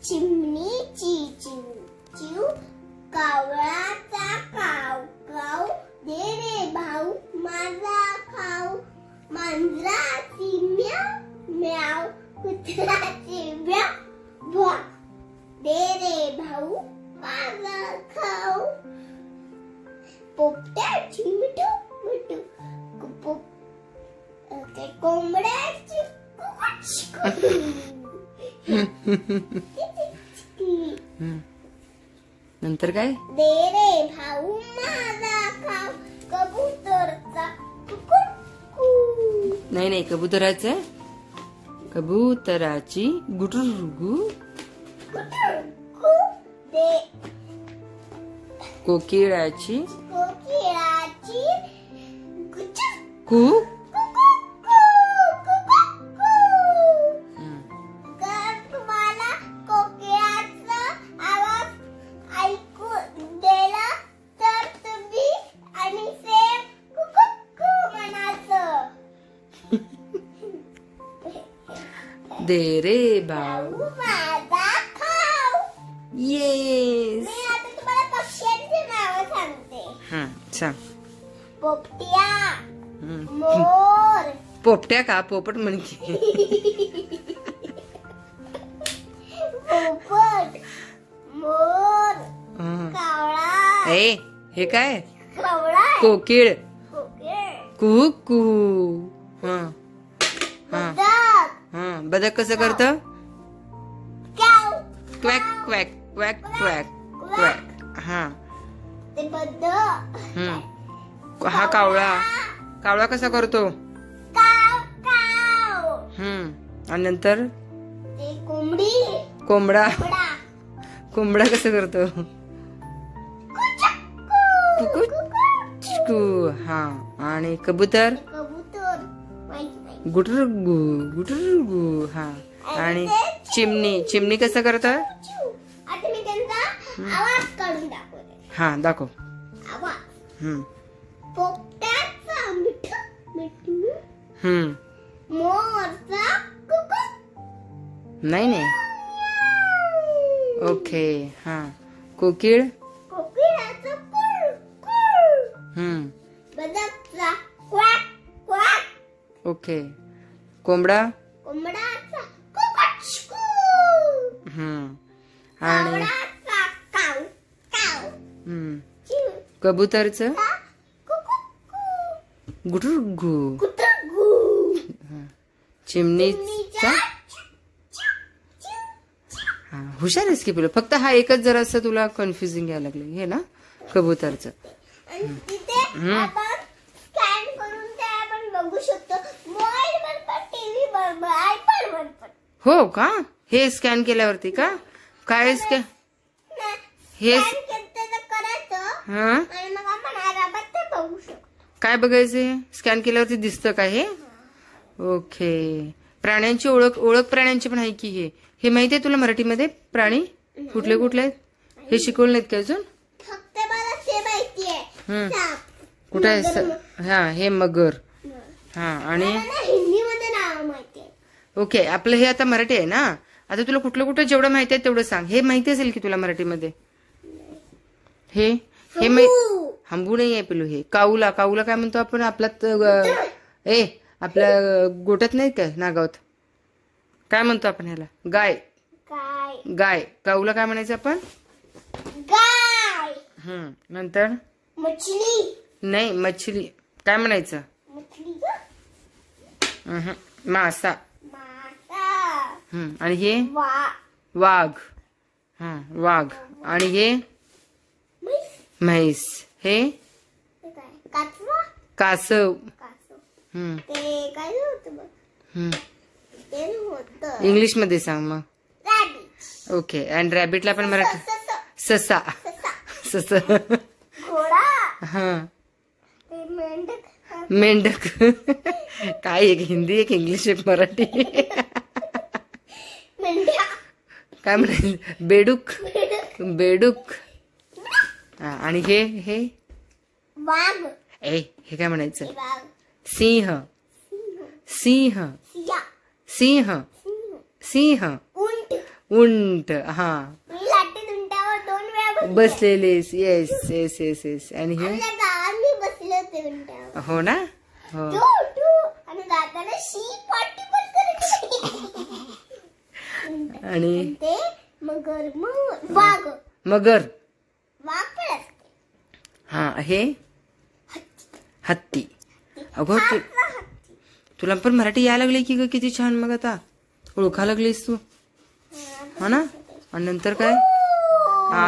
चिमणीची चिव चिव कावळाचा काव काव दे रे भाऊ माझा खाऊ मांजराची म्याव म्याव कुत्र्याची म्याव भ्वा दे रे भाऊ माझा खाऊ पोपट्याची मिठू मिठू कोंबड्याची नंतर काय दे रे भाऊ माझा खाऊ कबूतरचा कुकू नाही नाही कबुतराचं कबुतराची गुटुरगु दे कोकिळाची कोकिळाची कु तुम्हाला कोकिळाचा आवाज ऐकू दिला तर तुम्ही आणि सेम कुकू म्हणायचं दे रे भाऊ माझा खाऊ येस मी आता तुम्हाला पक्ष्यांची नावं सांगते सांग पोपट्या मोर पोपट्या का पोपट म्हण की पोपट मोर कावळा ए हे काय कावळा कोकिळ कोकिळ कुहू कुहू बदक बदक कसं करत काव क्वॅक क्वॅक क्वॅक क्वॅक क्वॅक हा ते बदक हा कावळा कसा करतो काव काव आणि नंतर ते कोंबडी कोंबडा कोंबडा कोंबडा कसं करतो कुकू हा आणि कबूतर कबूतर माहित नाही गुटुरगु गुटुरगु हा आणि चिमणी कसं करत आता मी त्यांचा आवाज काढून दाखवते हा दाखव आवाज पोपट्याचा मिठू मिठू मोरचा कुकू नाही नाही ओके हा कोकिळ कोकिळाचा कुळ कुळ बदकचा क्वॅक क्वॅक ओके कोंबडा कोंबडाचा कुकू आणि कावळाचा काव काव कबूतरचं गुटुरगु कुत्रगू चिमणीचा हा हुशार आहेस की पिलो फक्त हा एकच जरा असं तुला कन्फ्युजिंग यायला लागलं हे ना कबूतरचं तिथे आपण स्कॅन करून ते आपण बघू शकतो मोबाईलवर पण टीव्हीवर आयपॅडवर पण हो का हे स्कॅन केल्यावरती का काय स्कॅन हे करायचं हा आणि मग आपण आरामात ते बघू शकतो काय बघायचंय स्कॅन केल्यावरती दिसतं का हे ओके प्राण्यांची ओळख प्राण्यांची पण आहे की हे माहितीये तुला मराठीमध्ये प्राणी कुठले कुठले आहेत हे शिकवलं नाहीत का अजून फक्त मला ते माहितीये कुठे आहे हा हे मगर हा आणि हिंदीमध्ये नाव माहितीये ओके आपलं हे आता मराठी आहे ना आता तुला कुठलं जेवढं माहिती आहे तेवढं सांग हे माहिती असेल की तुला मराठीमध्ये हे हंबू नाही आहे पिलू हे काऊला काय म्हणतो आपण आपल्यात आपल्या गोट्यात नाही काय नागावत काय म्हणतो आपण ह्याला गाय काऊला काय म्हणायचं आपण गाय नंतर मछली नाही मछली काय म्हणायचं मासा आणि हे वाघ वाघ आणि हे म्हैस हे कासव इंग्लिश मध्ये सांग मग ओके आणि रॅबिटला पण मराठी ससा हा मेंढक काय एक हिंदी एक इंग्लिश एक मराठी काय म्हणायचं बेडूक आणि हे वाघ हे काय म्हणायचं सिंह सिंह सिंह उंट उंट हा मी लाटेत उंटावर 2 वेळा बसलेले येस येस येस येस आणि हे आमच्या गावात मी बसले होते उंटावर हो ना हो आणि दादाला शी पाटी पण करत आणि ते मगर मग वाघ मगर वाघ पण असते हा हे हत्ती अगो तुला पण मराठी यायला लागली की ग किती छान मग आता ओळखा लागलीस तू हो ना आणि नंतर काय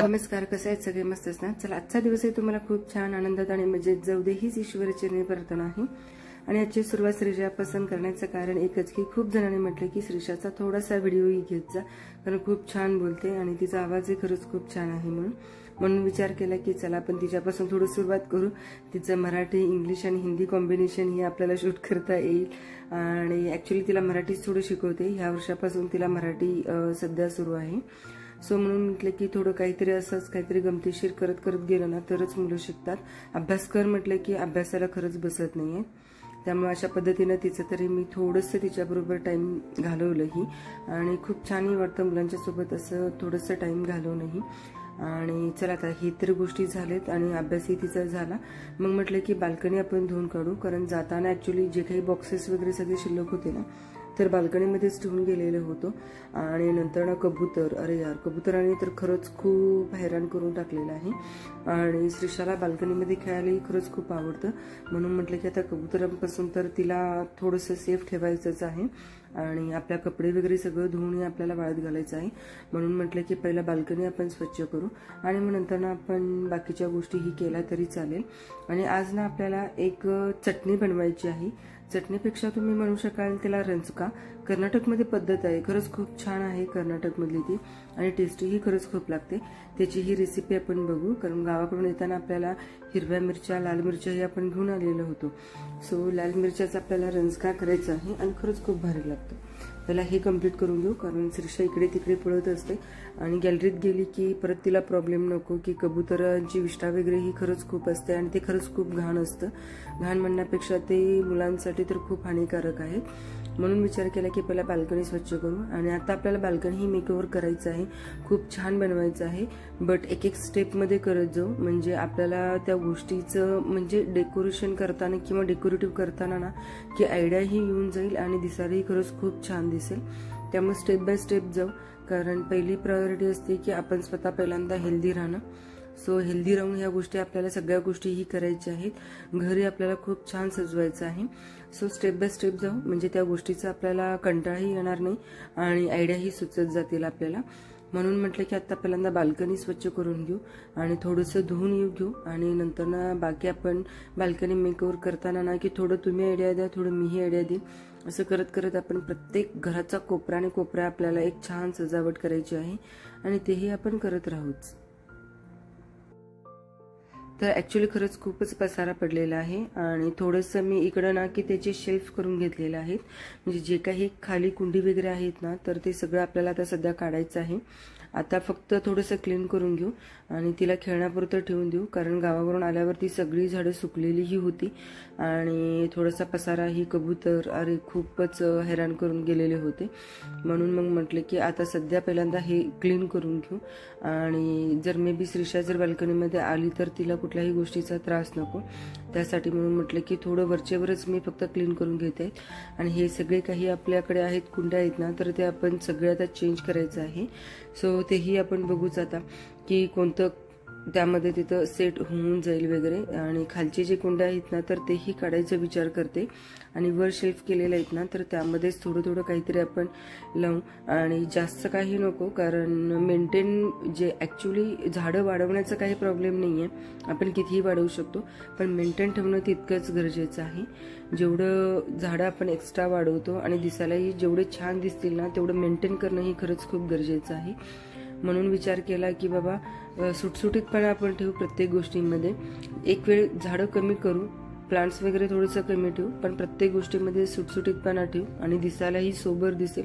नमस्कार कसे आहेत सगळे मस्तच ना चला आजचा दिवस आहे तुम्हाला खूप छान आनंदात आणि मजेत जाऊ दे हीच ईश्वरचरणी प्रार्थना आहे आणि आजची सुरुवात श्रीषा पसंत करण्याचं कारण एकच की खूप जणांनी म्हटलं की श्रीषाचा थोडासा व्हिडिओही घेत जा कारण खूप छान बोलते आणि तिचा आवाजही खरंच खूप छान आहे म्हणून विचार केला की चला आपण तिच्यापासून थोडं सुरुवात करू तिचं मराठी इंग्लिश आणि हिंदी कॉम्बिनेशन ही आपल्याला शूट करता येईल आणि ऍक्च्युली तिला मराठीच थोडं शिकवते ह्या वर्षापासून तिला मराठी सध्या सुरू आहे सो म्हणून म्हटलं की थोडं काहीतरी असंच काहीतरी गमतीशीर करत करत गेलं ना तरच मुलं शिकतात अभ्यास कर म्हटलं की अभ्यासाला खरंच बसत नाहीये त्यामुळे अशा पद्धतीनं तिचं तरी मी थोडंसं तिच्याबरोबर टाइम घालवलंही आणि खूप छानही वाटतं मुलांच्या सोबत असं थोडंसं टाइम घालवणंही आणि चला आता हे तर गोष्टी झालेत आणि अभ्यासही तिचा झाला मग म्हटलं की बाल्कनी आपण धुवून काढू कारण जाताना ऍक्च्युली जे काही बॉक्सेस वगैरे सगळे शिल्लक होते ना तर बाल्कनीमध्येच ठेवून गेलेलं होतं आणि नंतर ना कबूतर अरे यार कबुतराने तर खरंच खूप हैराण करून टाकलेलं आहे आणि श्रीषाला बाल्कनीमध्ये खेळायलाही खरंच खूप आवडतं म्हणून म्हटलं की आता कबुतरांपासून तर तिला थोडंसं सेफ ठेवायचंच आहे आणि आपल्या कपडे वगैरे सगळं धुवून आपल्याला वाळत घालायचं आहे म्हणून म्हटलं की पहिला बाल्कनी आपण स्वच्छ करू आणि मग नंतर ना आपण बाकीच्या गोष्टीही केल्या तरी चालेल आणि आज ना आपल्याला एक चटणी बनवायची आहे चटणीपेक्षा तुम्ही म्हणू शकाल त्याला रंचका कर्नाटकमध्ये पद्धत आहे खरंच खूप छान आहे कर्नाटकमधली ती आणि टेस्टीही खरंच खूप लागते त्याची ही रेसिपी आपण बघू कारण गावाकडून येताना आपल्याला हिरव्या मिरच्या लाल मिरच्या ही आपण घेऊन आलेलो होतो सो लाल मिरच्याचा आपल्याला रंचका करायचा आहे आणि खरंच खूप भारी लागतं त्याला हे कम्प्लीट करून घेऊ कारण श्रीषा इकडे तिकडे पळत असते आणि गॅलरीत गेली की परत तिला प्रॉब्लेम नको की कबुतरांची विष्ठा वगैरे ही खरंच खूप असते आणि ते खरंच खूप घाण असतं घाण म्हणण्यापेक्षा ते मुलांसाठी तर खूप हानिकारक आहे म्हणून विचार केला की पहिला बाल्कनी स्वच्छ करू आणि आता आपल्याला बाल्कनी ही मेकओव्हर करायचं आहे खूप छान बनवायचं आहे बट एक एक स्टेपमध्ये करत जाऊ म्हणजे आपल्याला त्या गोष्टीचं म्हणजे डेकोरेशन करताना किंवा डेकोरेटिव्ह करताना ना की आयडियाही येऊन जाईल आणि दिसायलाही खरंच खूप छान दिसेल त्यामुळे स्टेप बाय स्टेप जाऊ कारण पहिली प्रायोरिटी असते की आपण स्वतः पहिल्यांदा हेल्दी राहणं सो हेल्दी राहून ह्या गोष्टी आपल्याला सगळ्या गोष्टीही करायच्या आहेत घरी आपल्याला खूप छान सजवायचं आहे सो स्टेप बाय स्टेप जाऊ म्हणजे त्या गोष्टीचा आपल्याला कंटाळाही येणार नाही आणि आयडियाही सुचत जातील आपल्याला म्हणून म्हटलं की आता पहिल्यांदा बाल्कनी स्वच्छ करून घेऊ आणि थोडंसं धुवून घेऊ आणि नंतर ना बाकी आपण बाल्कनी मेकओव्हर करताना ना की थोडं तुम्ही आयडिया द्या थोडं मीही आयडिया देईन असं करत करत आपण प्रत्येक घराचा कोपरा आणि कोपरा आपल्याला एक छान सजावट करायची आहे आणि तेही आपण करत राहूच तर ऍक्च्युली खरंच खूपच पसारा पडलेला आहे आणि थोडंसं मी इकडं ना की त्याचे शेल्फ करून घेतलेले आहेत म्हणजे जे काही खाली कुंडी वगैरे आहेत ना तर ते सगळं आपल्याला आता सध्या काढायचं आहे आता फक्त थोडंसं क्लीन करून घेऊ आणि तिला खेळण्यापुरतं ठेवून देऊ कारण गावावरून आल्यावरती सगळी झाडं सुकलेलीही होती आणि थोडासा पसारा ही कबूतर अरे खूपच हैराण करून गेलेले होते म्हणून मग म्हटलं की आता सध्या पहिल्यांदा हे क्लीन करून घेऊ आणि जर मे बी श्रीषा जर बाल्कनीमध्ये आली तर तिला कुठल्याही गोष्टीचा त्रास नको त्यासाठी म्हणून म्हटलं की थोडं वरचेवरच मी फक्त क्लीन करून घेते आणि हे सगळे काही आपल्याकडे आहेत कुंड्या आहेत ना तर ते आपण सगळे आता चेंज करायचं आहे सो तेही आपण बघूच आता की कोणतं त्यामध्ये तिथं सेट होऊन जाईल वगैरे आणि खालचे जे कुंड्या आहेत ना तर तेही काढायचा विचार करते आणि वर शेल्फ केलेले आहेत ना तर त्यामध्येच थोडं थोडं काहीतरी आपण लावू आणि जास्त काही नको कारण मेंटेन जे ऍक्च्युली झाडं वाढवण्याचा काही प्रॉब्लेम नाहीये आपण कितीही वाढवू शकतो पण मेंटेन ठेवणं तितकंच गरजेचं आहे जेवढं झाडं आपण एक्स्ट्रा वाढवतो आणि दिसायलाही जेवढे छान दिसतील ना तेवढं मेंटेन करणं ही खरंच खूप गरजेचं आहे म्हणून विचार केला की बाबा सुटसुटीतपणा आपण ठेवू प्रत्येक गोष्टींमध्ये एक वेळ झाडं कमी करू प्लांट्स वगैरे थोडंसं कमी ठेवू, पण प्रत्येक गोष्टीमध्ये सुटसुटीतपणा ठेवू आणि दिसायलाही सोबर दिसेल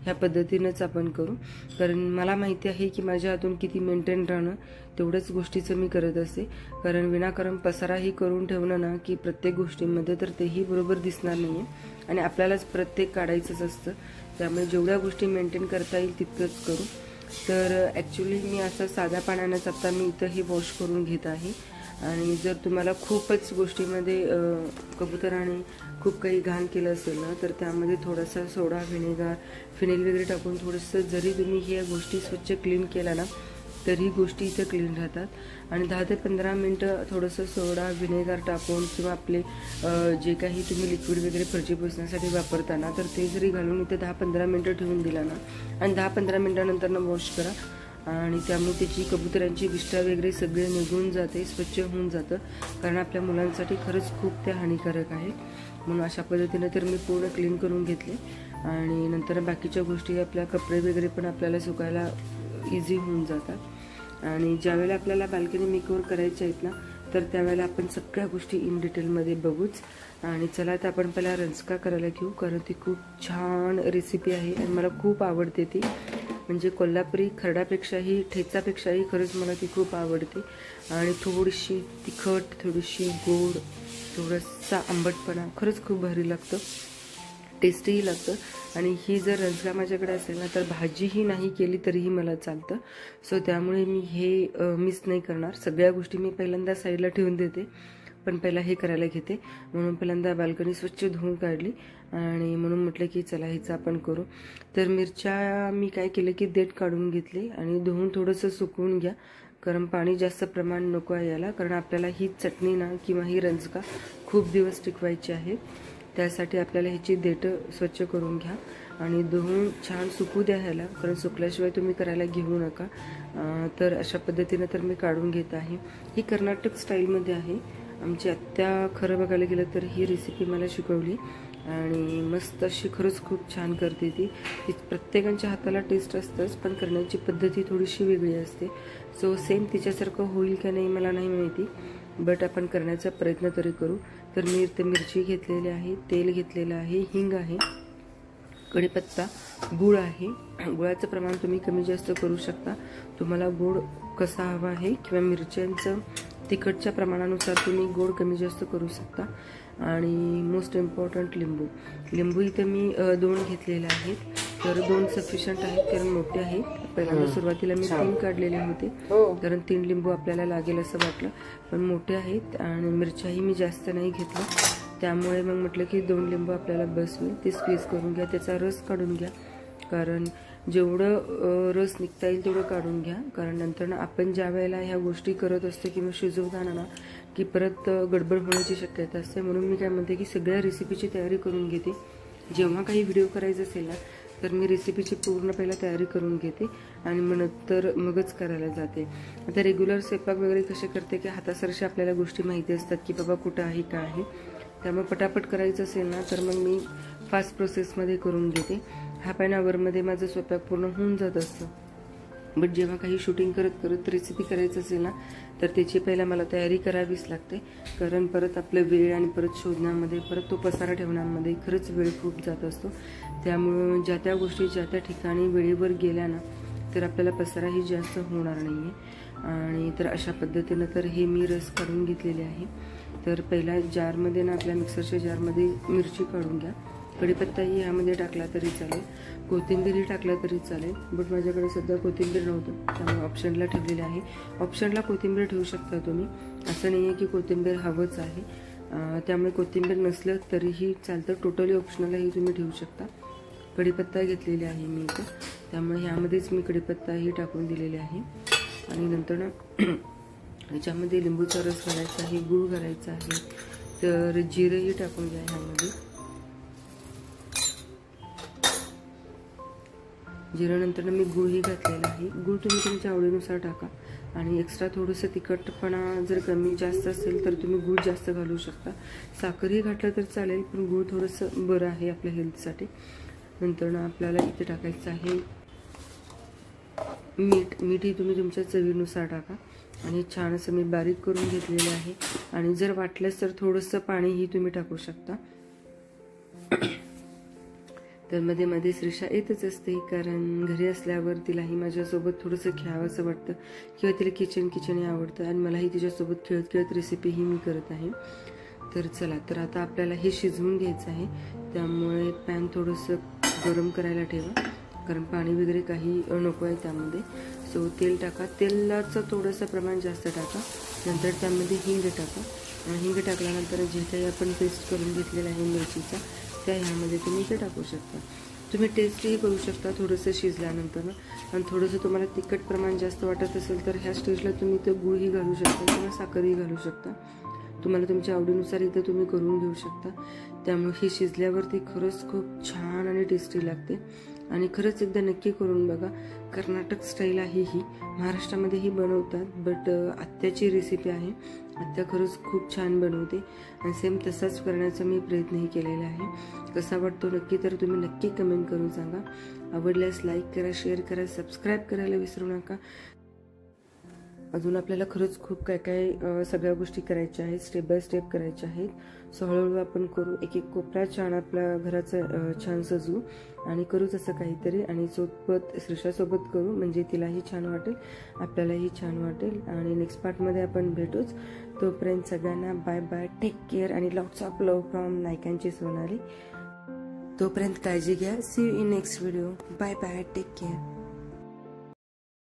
ह्या पद्धतीनंच आपण करू. कारण मला माहिती आहे की माझ्या हातून किती मेंटेन राहणं तेवढ्याच गोष्टीचं मी करत असते. कारण विनाकारण पसाराही करून ठेवणं ना की प्रत्येक गोष्टींमध्ये तर तेही बरोबर दिसणार नाहीये आणि आपल्यालाच प्रत्येक काढायचंच असतं. त्यामुळे जेवढ्या गोष्टी मेंटेन करता येईल तितकंच करू. तर ॲक्च्युली मी असं साध्या पाण्यानंच आता मी इथंही वॉश करून घेत आहे. आणि जर तुम्हाला खूपच गोष्टीमध्ये कबुतराने खूप काही घाण केलं असेल ना तर त्यामध्ये थोडासा सोडा, व्हिनेगार, फिनेल वगैरे टाकून थोडंसं जरी तुम्ही ह्या गोष्टी स्वच्छ क्लीन केला ना तरी गोष्टी इथं क्लीन राहतात. आणि 10 ते 15 मिनटं थोडंसं सोडा, व्हिनेगार टाकून किंवा आपले जे काही तुम्ही लिक्विड वगैरे फरची पुसण्यासाठी वापरताना तर ते जरी घालून इथे 10-15 मिनटं ठेवून दिला ना आणि 10-15 मिनटानंतर वॉश करा आणि त्यामुळे त्याची कबुतरांची विष्ठा वगैरे सगळे निघून जाते, स्वच्छ होऊन जातं. कारण आपल्या मुलांसाठी खरंच खूप ते हानिकारक आहे. म्हणून अशा पद्धतीने तर मी पूर्ण क्लीन करून घेतले. आणि नंतर बाकीच्या गोष्टी आपल्या कपडे वगैरे पण आपल्याला सुकायला इझी होऊन जातात. आणि ज्यावेळेला आपल्याला बाल्कनी मेकओव्हर करायचे आहेत ना तर त्यावेळेला आपण सगळ्या गोष्टी इन डिटेलमध्ये बघूच. आणि चला आता आपण पहिला रंजका करायला घेऊ, कारण ती खूप छान रेसिपी आहे आणि मला खूप आवडते ती. म्हणजे कोल्हापुरी खरडापेक्षाही, ठेचापेक्षाही खरंच मला ती खूप आवडते. आणि थोडीशी तिखट, थोडीशी गोड, थोडासा आंबटपणा, खरंच खूप भारी लागतं, टेस्टीही लागतं. आणि ही जर रंजका माझ्याकडे असेल ना तर भाजीही नाही केली तरीही मला चालतं. सो त्यामुळे मी हे मिस नाही करणार. सगळ्या गोष्टी मी पहिल्यांदा साईडला ठेवून देते, पण पहिला हे करायला घेते. म्हणून पहिल्यांदा बाल्कनी स्वच्छ धुवून काढली आणि म्हणून म्हटलं की चला ह्याचं आपण करू. तर मिरच्या मी काय केलं की देठ काढून घेतली आणि धुवून थोडंसं सुकवून घ्या, कारण पाणी जास्त प्रमाण नको आहे याला. कारण आपल्याला ही चटणी ना किंवा ही रंजका खूप दिवस टिकवायची आहे. त्यासाठी आपल्याला ह्याची देठं स्वच्छ करून घ्या आणि धुवून छान सुकू द्या ह्याला, कारण सुकल्याशिवाय तुम्ही करायला घेऊ नका. तर अशा पद्धतीनं तर मी काढून घेत आहे. ही कर्नाटक स्टाईलमध्ये आहे. आमची आत्या खरं बघायला गेलं तर ही रेसिपी मला शिकवली आणि मस्त अशी खरंच खूप छान करते ती. प्रत्येकाच्या हाताला टेस्ट असतंच, पण करण्याची पद्धती थोडीशी वेगळी असते. सो सेम तिच्यासारखं होईल का नाही मला नाही माहिती, बट आपण करण्याचा प्रयत्न तरी करू. तर मी इथे मिरची घेतलेली आहे, तेल घेतलेलं आहे, हिंग आहे, कढीपत्ता, गूळ आहे. गुळाचं प्रमाण तुम्ही कमी जास्त करू शकता. तुम्हाला गोड कसा हवा आहे किंवा मिरच्यांचं तिखटच्या प्रमाणानुसार तुम्ही गोड कमी जास्त करू शकता. आणि मोस्ट इम्पॉर्टंट लिंबू इथे मी 2 घेतलेले आहेत. तर 2 सफिशियंट आहेत, कारण मोठे आहेत. पहिल्यांदा सुरुवातीला मी 3 काढलेले होते, कारण 3 लिंबू आपल्याला लागेल असं वाटलं, पण मोठे आहेत. आणि मिरच्याही मी जास्त नाही घेतलं, त्यामुळे मग म्हटलं की 2 लिंबू आपल्याला बस होईल. ते स्क्वीज करून घ्या, त्याचा रस काढून घ्या, कारण जेवढं रस निघता येईल तेवढं काढून घ्या. कारण नंतर आपण ज्या वेळेला ह्या गोष्टी करत असतो किंवा शिजवताना ना की परत गडबड होण्याची शक्यता असते. म्हणून मी काय म्हणते की सगळ्या रेसिपीची तयारी करून घेते. जेव्हा काही व्हिडिओ करायचं असेल ना तर मी रेसिपीची पूर्ण पहिला तयारी करून घेते आणि नंतर मगच करायला जाते. आता रेग्युलर स्वयंपाक वगैरे कसे करते की हातासरशी आपल्याला गोष्टी माहिती असतात की बाबा कुठं आहे काय आहे, त्यामुळे पटापट करायचं असेल ना तर मग मी फास्ट प्रोसेसमध्ये करून घेते. 1/2 आवरमध्ये माझं स्वयंपाक पूर्ण होऊन जात असतं. बट जेव्हा काही शूटिंग करत करत रेसिपी करायचं असेल ना तर त्याची पहिला मला तयारी करावीच लागते, कारण परत आपलं वेळ आणि परत शोधण्यामध्ये, परत तो पसारा ठेवण्यामध्ये खरंच वेळ खूप जात असतो. त्यामुळं ज्या त्या गोष्टी ज्या त्या ठिकाणी वेळेवर गेल्या ना तर आपल्याला पसाराही जास्त होणार नाही आहे. आणि तर अशा पद्धतीनं तर हे मी रस काढून घेतलेले आहे. तर पहिला जारमध्ये ना आपल्या मिक्सरच्या जारमध्ये मिरची काढून घ्या. कढीपत्ताही यामध्ये टाकला तरी चालेल, कोथिंबीरही टाकला तरी चालेल, बट माझ्याकडे सध्या कोथिंबीर नव्हतं त्यामुळे ऑप्शनला ठेवलेले आहे. ऑप्शनला कोथिंबीर ठेवू शकता तुम्ही, असं नाही आहे की कोथिंबीर हवंच आहे. त्यामुळे कोथिंबीर नसलं तरीही चालतं, टोटली ऑप्शनलाही तुम्ही ठेवू शकता. कढीपत्ता घेतलेले आहे मी इथं, त्यामुळे ह्यामध्येच मी कढीपत्ताही टाकून दिलेले आहे. आणि नंतर ना ह्याच्यामध्ये लिंबूचा रस घालायचा आहे, गूळ घालायचा आहे, तर जिरंही टाकून घ्या ह्यामध्ये. जिऱ्यानंतर मी गूळही घातलेला आहे. गूळ तुम्ही तुमच्या आवडीनुसार टाका. आणि एक्स्ट्रा थोडंसं तिखटपणा जर कमी जास्त असेल तर तुम्ही गूळ जास्त घालू शकता. साखरही घातलं तर चालेल, पण गूळ थोडंसं बरं आहे आपल्या हेल्थसाठी. नंतर ना आपल्याला इथे टाकायचं आहे मीठही तुम्ही तुमच्या चवीनुसार टाका. आणि छान असं मी बारीक करून घेतलेलं आहे. आणि जर वाटलंच तर थोडंसं पाणीही तुम्ही टाकू शकता. तर मध्ये मध्ये श्रीषा येतच असते, कारण घरी असल्यावर तिलाही माझ्यासोबत थोडंसं खेळावंसं वाटतं किंवा तिला किचन आवडतं आणि मलाही तिच्यासोबत खेळत खेळत रेसिपीही मी करत आहे. तर चला, तर आता आपल्याला हे शिजवून घ्यायचं आहे. त्यामुळे पॅन थोडंसं गरम करायला ठेवा, कारण पाणी वगैरे काही नको आहे त्यामध्ये. सो तेल टाका, तेलाचं थोडंसं प्रमाण जास्त टाका. नंतर त्यामध्ये हिंग टाका. हिंग टाकल्यानंतर जे काही आपण पेस्ट करून घेतलेला आहे मिरचीचा, त्या ह्यामध्ये तुम्ही ते टाकू शकता. तुम्ही टेस्टही करू शकता थोडंसं शिजल्यानंतर. आणि थोडंसं तुम्हाला तिखट प्रमाण जास्त वाटत असेल तर ह्या स्टेजला तुम्ही ते गुळही घालू शकता किंवा साखरही घालू शकता. तुम्हाला तुमच्या आवडीनुसार इथं तुम्ही करून घेऊ शकता. त्यामुळे हे शिजल्यावरती खरंच खूप छान आणि टेस्टी लागते. आणि खरंच एकदा नक्की करून बघा. कर्नाटक स्टाईल आहे ही, महाराष्ट्रामध्येही बनवतात, बट आत्याची रेसिपी आहे. आत्या खरंच खूप छान बनवते आणि सेम तसाच करण्याचा मी प्रयत्नही केलेला आहे. कसा वाटतो नक्की तर तुम्ही नक्की कमेंट करून सांगा. आवडल्यास लाईक करा, शेअर करा, सबस्क्राईब करायला विसरू नका. अजून आपल्याला खरंच खूप काय सगळ्या गोष्टी करायच्या आहेत, स्टेप बाय स्टेप करायच्या आहेत. सो हळूहळू आपण करू, एक एक कोपरा छान आपल्या घराचं छान सजवू आणि करू तसं काहीतरी. आणि सोबत श्रीषासोबत करू, म्हणजे तिलाही छान वाटेल, आपल्यालाही छान वाटेल. आणि नेक्स्ट पार्टमध्ये आपण भेटूच. तोपर्यंत सगळ्यांना बाय बाय, टेक केअर आणि लॉट्स ऑफ लव्ह फ्रॉम नायकांची सोनाली. तोपर्यंत काळजी घ्या. See you in next video. Bye bye, take care.